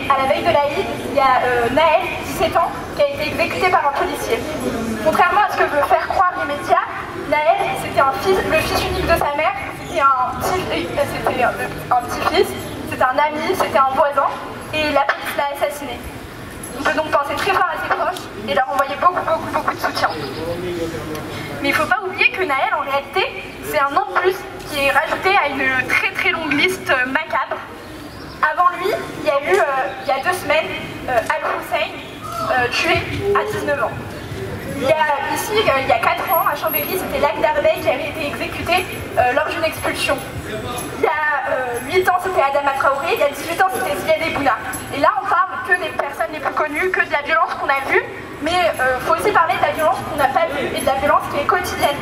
à la veille de l'Aïd, il y a Naël, 17 ans, qui a été exécuté par un policier. Contrairement à ce que veulent faire croire les médias, Naël, c'était le fils unique de sa mère, c'était un petit-fils, c'était un ami, c'était un voisin, et la police l'a assassiné. On peut donc penser très fort à ses proches et leur envoyer beaucoup de soutien. Mais il ne faut pas oublier que Naël, en réalité, c'est un nom de plus qui est rajouté à une très longue liste macabre. Avant lui, il y a eu, il y a 2 semaines, Al-Hussein, tué à 19 ans. Il y a 4 ans, à Chambéry, c'était Lac d'Arbey qui avait été exécuté lors d'une expulsion. Il y a 8 ans, c'était Adama Traoré, il y a 18 ans, c'était Ziad Bouna. Et là, on parle que des personnes les plus connues, que de la violence qu'on a vue, mais il faut aussi parler de la violence qu'on n'a pas vue et de la violence qui est quotidienne.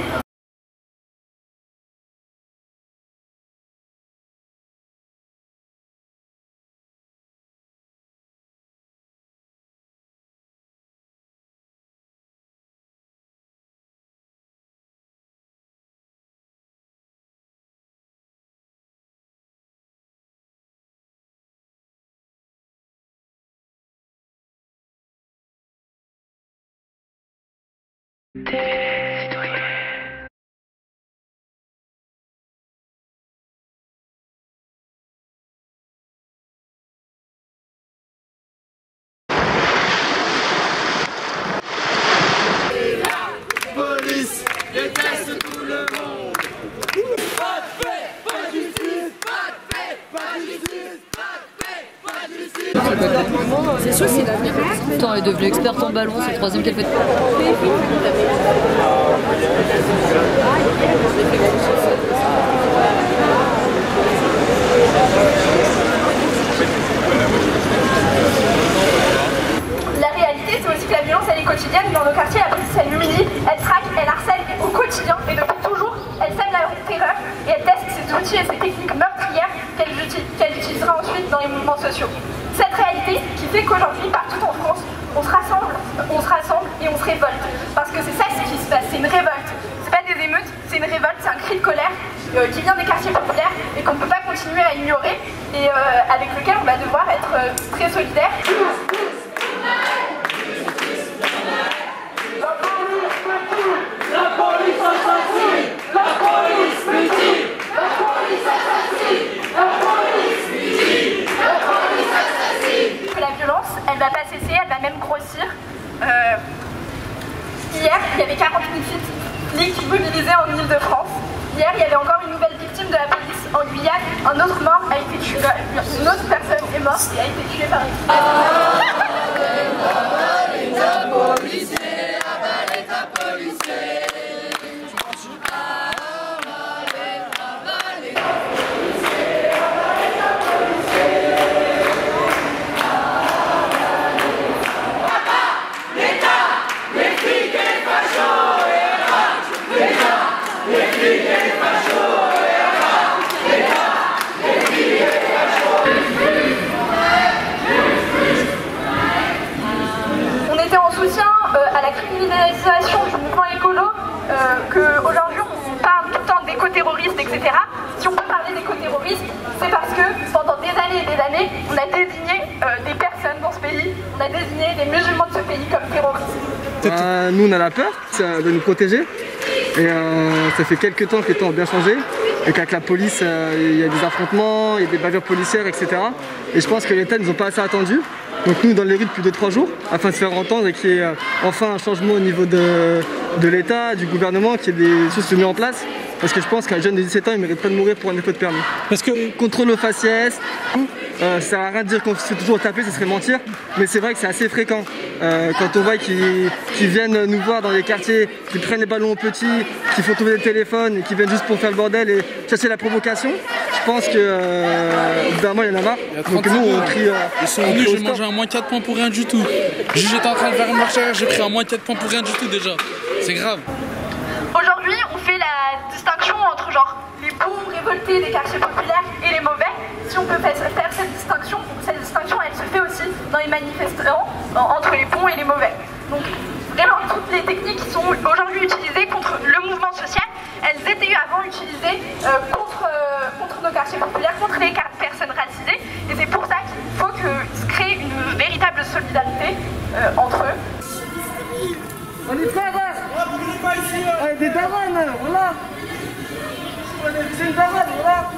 C'est sûr, c'est l'avenir. Attends, elle est devenue experte en ballon, c'est le 3e qu'elle fait. La réalité, c'est aussi que la violence, elle est quotidienne. Dans nos quartiers, la police, elle humilie, elle traque, elle harcèle au quotidien. Et depuis toujours, elle sème la terreur et elle teste ses outils et ses techniques meurtrières qu'elle utilisera ensuite dans les mouvements sociaux. Cette réalité qui fait qu'aujourd'hui, partout en France, on se rassemble et on se révolte. Parce que c'est ça ce qui se passe, c'est une révolte. C'est pas des émeutes, c'est une révolte, c'est un cri de colère qui vient des quartiers populaires et qu'on ne peut pas continuer à ignorer et avec lequel on va devoir être très solidaires. Elle va pas cesser, elle va même grossir. Hier, il y avait 40 000 flics mobilisés en Ile-de-France. Hier, il y avait encore une nouvelle victime de la police en Guyane. Un autre mort a été tué, une autre personne est morte et a été tuée par une du mouvement écolo, qu'aujourd'hui on parle tout le temps d'éco-terroristes, etc. Si on peut parler d'éco-terroristes, c'est parce que pendant des années et des années, on a désigné des personnes dans ce pays, on a désigné des musulmans de ce pays comme terroristes. Nous on a la peur de nous protéger et ça fait quelques temps que les temps ont bien changé et qu'avec la police il y a des affrontements, il y a des bavures policières, etc. Et je pense que l'État ne nous a pas assez attendus. Donc nous dans les rues depuis 2-3 jours afin de se faire entendre et qu'il y ait enfin un changement au niveau de l'État, du gouvernement, qu'il y ait des choses mises en place. Parce que je pense qu'un jeune de 17 ans il mérite pas de mourir pour un défaut de permis. Parce que contrôle aux faciès, ça sert à rien de dire qu'on se fait toujours taper, ça serait mentir. Mais c'est vrai que c'est assez fréquent. Quand on voit qu'ils viennent nous voir dans les quartiers, qu'ils prennent les ballons aux petits, qu'ils font tomber les téléphones et qu'ils viennent juste pour faire le bordel et chercher la provocation, je pense que évidemment il y en a marre. Donc nous on crie. Ils sont venus, j'ai mangé un moins 4 points pour rien du tout. J'étais en train de faire une marche arrière, j'ai pris un moins 4 points pour rien du tout déjà. C'est grave. Aujourd'hui, on fait la distinction entre genre les bons révoltés des quartiers populaires et les mauvais. Si on peut faire cette distinction elle se fait aussi dans les manifestants entre les bons et les mauvais. Donc vraiment toutes les techniques qui sont aujourd'hui utilisées contre le mouvement social, elles étaient avant utilisées contre nos quartiers populaires, contre les personnes racisées. Et c'est pour ça qu'il faut que se crée solidarité entre eux. On est frères, hein. Des daronnes, voilà. C'est une daronne, voilà.